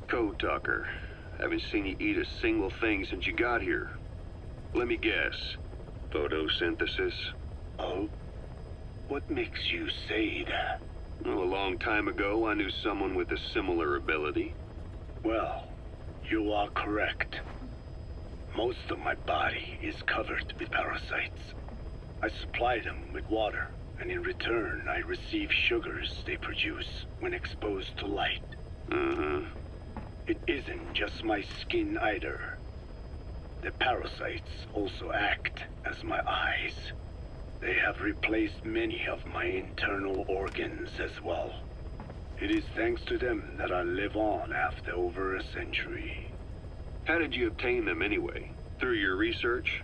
Code talker. Haven't seen you eat a single thing since you got here. Let me guess. Photosynthesis? Oh? What makes you say that? Well, a long time ago, I knew someone with a similar ability. Well, you are correct. Most of my body is covered with parasites. I supply them with water, and in return, I receive sugars they produce when exposed to light. It isn't just my skin either. The parasites also act as my eyes. They have replaced many of my internal organs as well. It is thanks to them that I live on after over a century. How did you obtain them anyway? Through your research?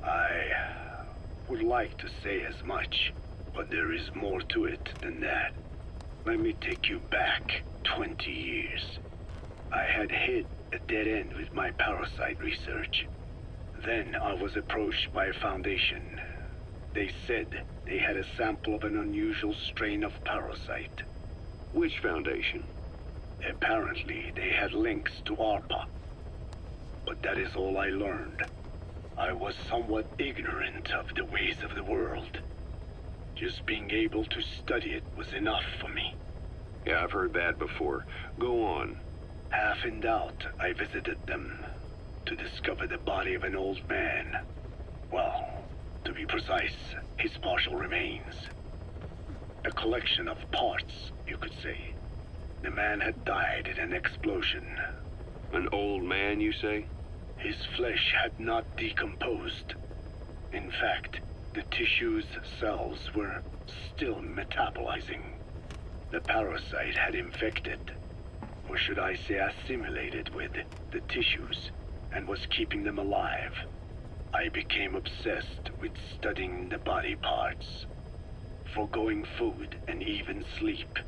I would like to say as much, but there is more to it than that. Let me take you back 20 years. I had hit a dead end with my parasite research. Then I was approached by a foundation. They said they had a sample of an unusual strain of parasite. Which foundation? Apparently, they had links to ARPA. But that is all I learned. I was somewhat ignorant of the ways of the world. Just being able to study it was enough for me. Yeah, I've heard that before. Go on. Half in doubt, I visited them to discover the body of an old man. Well, to be precise, his partial remains. A collection of parts, you could say. The man had died in an explosion. An old man, you say? His flesh had not decomposed. In fact, the tissue's cells were still metabolizing. The parasite had infected, or should I say assimilated with, the tissues, and was keeping them alive. I became obsessed with studying the body parts, foregoing food and even sleep.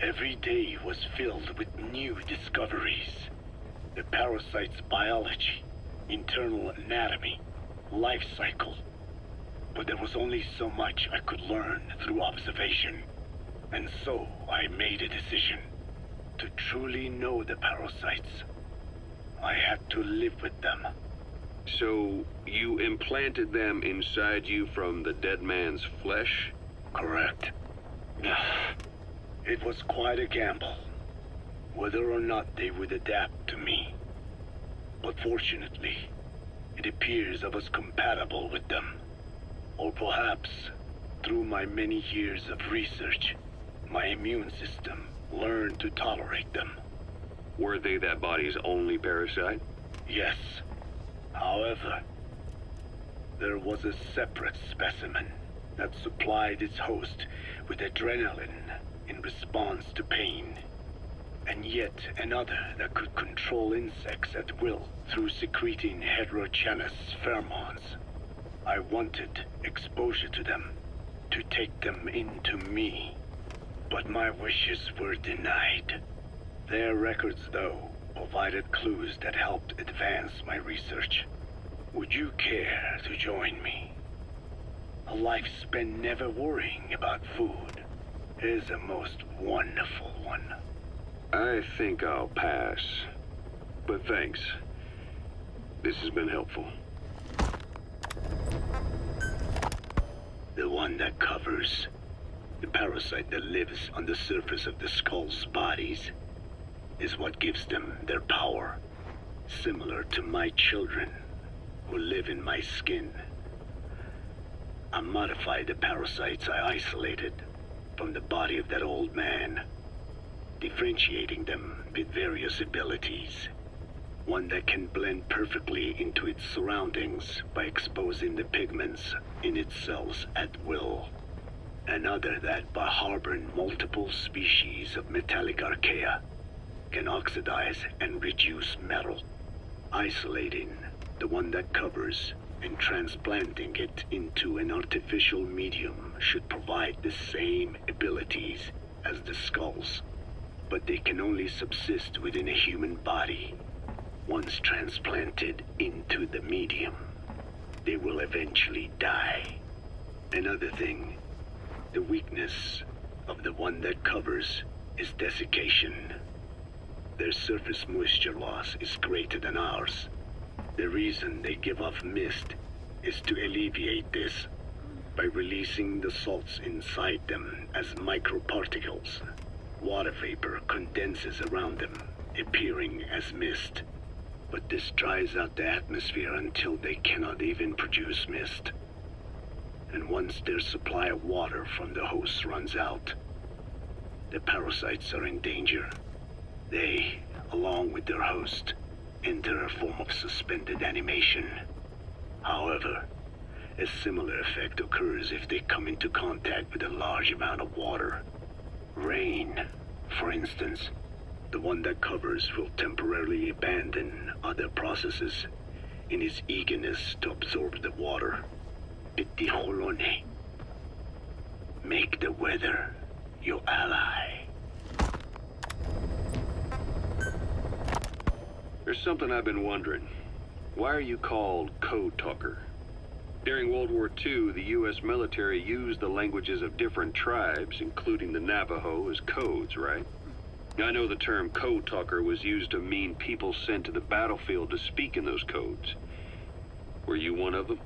Every day was filled with new discoveries. The parasite's biology, internal anatomy, life cycle. But there was only so much I could learn through observation. And so I made a decision. To truly know the parasites, I had to live with them. So, you implanted them inside you from the dead man's flesh? Correct. It was quite a gamble, whether or not they would adapt to me. But fortunately, it appears I was compatible with them. Or perhaps, through my many years of research, my immune system learned to tolerate them. Were they that body's only parasite? Yes. However, there was a separate specimen that supplied its host with adrenaline in response to pain, and yet another that could control insects at will through secreting heterogeneous pheromones. I wanted exposure to them, to take them into me, but my wishes were denied. Their records, though, provided clues that helped advance my research. Would you care to join me? A life spent never worrying about food is a most wonderful one. I think I'll pass. But thanks. This has been helpful. The one that covers, the parasite that lives on the surface of the skull's bodies, is what gives them their power, similar to my children who live in my skin. I modified the parasites I isolated from the body of that old man, differentiating them with various abilities. One that can blend perfectly into its surroundings by exposing the pigments in its cells at will. Another that, by harboring multiple species of metallic archaea, can oxidize and reduce metal. Isolating the one that covers and transplanting it into an artificial medium should provide the same abilities as the skulls, but they can only subsist within a human body. Once transplanted into the medium, they will eventually die. Another thing, the weakness of the one that covers is desiccation. Their surface moisture loss is greater than ours. The reason they give off mist is to alleviate this by releasing the salts inside them as microparticles. Water vapor condenses around them, appearing as mist. But this dries out the atmosphere until they cannot even produce mist. And once their supply of water from the host runs out, the parasites are in danger. They, along with their host, enter a form of suspended animation. However, a similar effect occurs if they come into contact with a large amount of water. Rain, for instance. The one that covers will temporarily abandon other processes in his eagerness to absorb the water. Petijolone. Make the weather your ally. There's something I've been wondering. Why are you called Code Talker? During World War II, the U.S. military used the languages of different tribes, including the Navajo, as codes, right? I know the term Code Talker was used to mean people sent to the battlefield to speak in those codes. Were you one of them?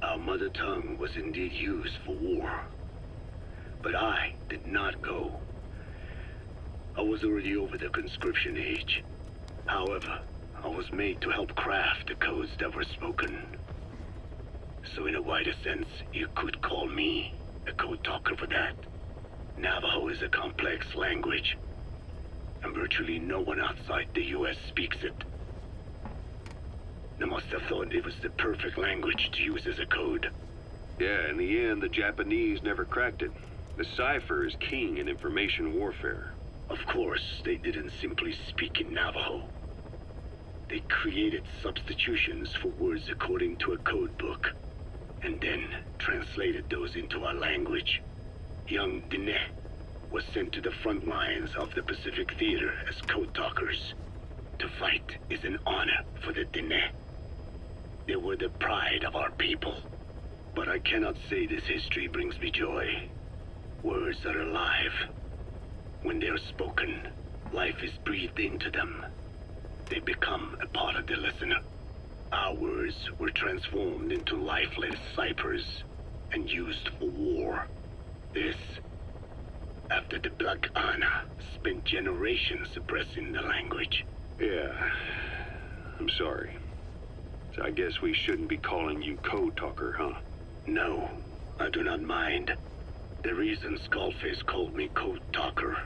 Our mother tongue was indeed used for war. But I did not go. I was already over the conscription age. However, I was made to help craft the codes that were spoken. So in a wider sense, you could call me a code talker for that. Navajo is a complex language, and virtually no one outside the U.S. speaks it. They must have thought it was the perfect language to use as a code. Yeah, in the end, the Japanese never cracked it. The cipher is king in information warfare. Of course, they didn't simply speak in Navajo. They created substitutions for words according to a code book, and then translated those into our language. Young Diné was sent to the front lines of the Pacific Theater as code talkers. To fight is an honor for the Diné. They were the pride of our people. But I cannot say this history brings me joy. Words are alive. When they are spoken, life is breathed into them. They become a part of the listener. Our words were transformed into lifeless ciphers and used for war. This, after the Black Ana spent generations suppressing the language. Yeah, I'm sorry. So I guess we shouldn't be calling you Code Talker, huh? No, I do not mind. The reason Skullface called me Code Talker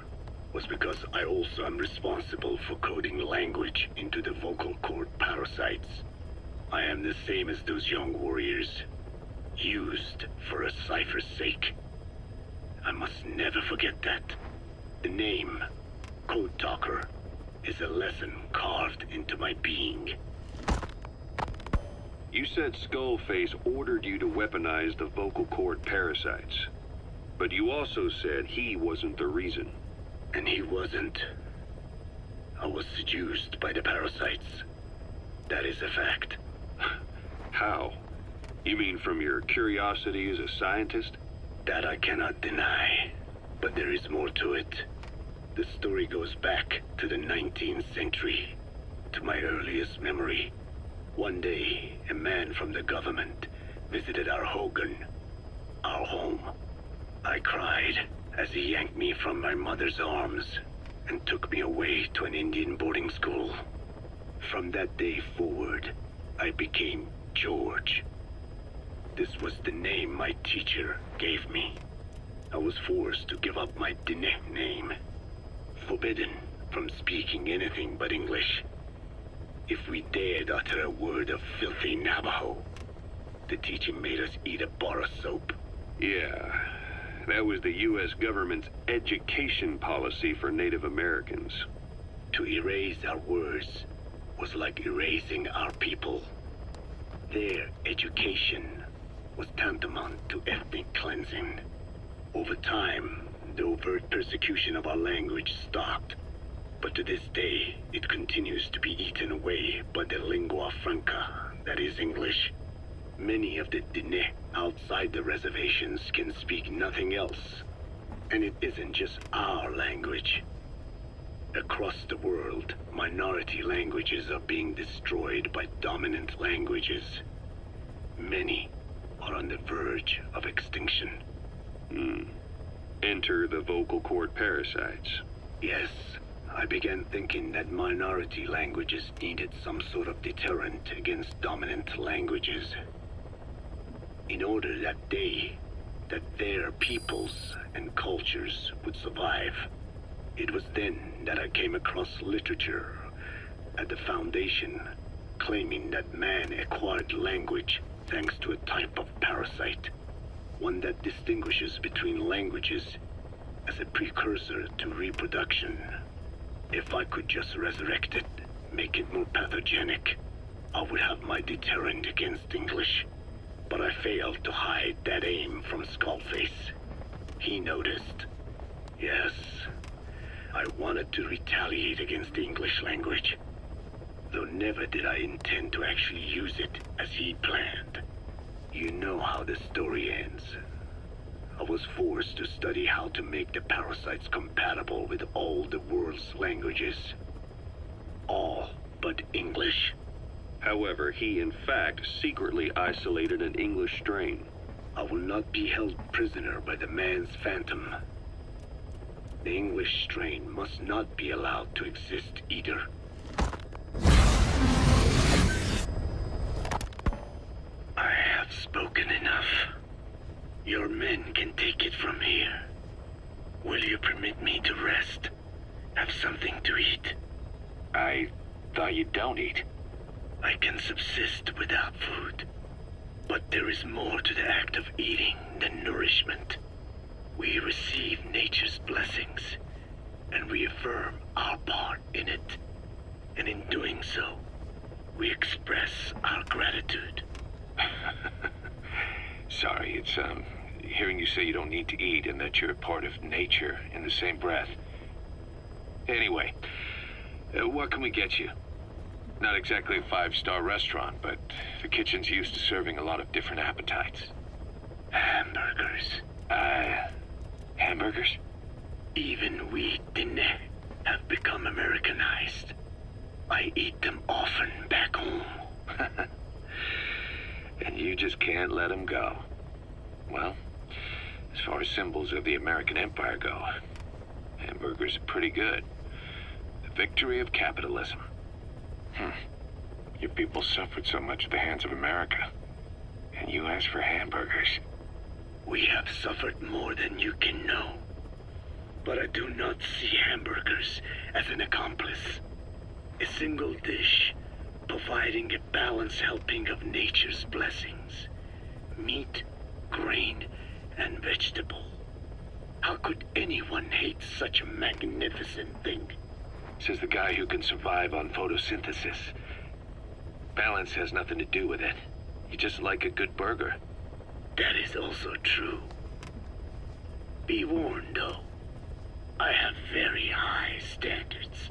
was because I also am responsible for coding language into the vocal cord parasites. I am the same as those young warriors, used for a cipher's sake. I must never forget that. The name, Code Talker, is a lesson carved into my being. You said Skullface ordered you to weaponize the vocal cord parasites. But you also said he wasn't the reason. And he wasn't. I was seduced by the parasites. That is a fact. How? You mean from your curiosity as a scientist? That I cannot deny. But there is more to it. The story goes back to the 19th century, to my earliest memory. One day, a man from the government visited our Hogan, our home. I cried as he yanked me from my mother's arms and took me away to an Indian boarding school. From that day forward, I became George. This was the name my teacher gave me. I was forced to give up my Diné name, forbidden from speaking anything but English. If we dared utter a word of filthy Navajo, the teacher made us eat a bar of soap. Yeah, that was the U.S. government's education policy for Native Americans. To erase our words was like erasing our people. Their education was tantamount to ethnic cleansing. Over time, the overt persecution of our language stopped. But to this day, it continues to be eaten away by the lingua franca, that is English. Many of the Diné outside the reservations can speak nothing else. And it isn't just our language. Across the world, minority languages are being destroyed by dominant languages. Many are on the verge of extinction. Enter the vocal cord parasites. Yes, I began thinking that minority languages needed some sort of deterrent against dominant languages. In order that their peoples and cultures would survive. It was then that I came across literature at the Foundation claiming that man acquired language thanks to a type of parasite, one that distinguishes between languages as a precursor to reproduction. If I could just resurrect it, make it more pathogenic, I would have my deterrent against English. But I failed to hide that aim from Skullface. He noticed. Yes, I wanted to retaliate against the English language, though never did I intend to actually use it as he planned. You know how the story ends. I was forced to study how to make the parasites compatible with all the world's languages. All but English. However, he in fact secretly isolated an English strain. I will not be held prisoner by the man's phantom. The English strain must not be allowed to exist either. I have spoken enough. Your men can take it from here. Will you permit me to rest? Have something to eat? I thought you don't eat. I can subsist without food. But there is more to the act of eating than nourishment. We receive nature's blessings, and we affirm our part in it. And in doing so, we express our gratitude. Sorry, it's, hearing you say you don't need to eat and that you're part of nature in the same breath. Anyway, what can we get you? Not exactly a five-star restaurant, but the kitchen's used to serving a lot of different appetites. Hamburgers. Hamburgers? Even we Dinne have become Americanized. I eat them often back home. And you just can't let them go. Well, as far as symbols of the American Empire go, hamburgers are pretty good. The victory of capitalism. Your people suffered so much at the hands of America. And you ask for hamburgers. We have suffered more than you can know. But I do not see hamburgers as an accomplice. A single dish, providing a balanced helping of nature's blessings. Meat, grain, and vegetable. How could anyone hate such a magnificent thing? Says the guy who can survive on photosynthesis. Balance has nothing to do with it. You just like a good burger. That is also true. Be warned, though. I have very high standards.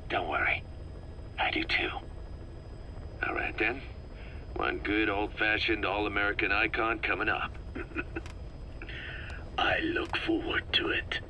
Don't worry. I do too. All right, then. One good old-fashioned all-American icon coming up. I look forward to it.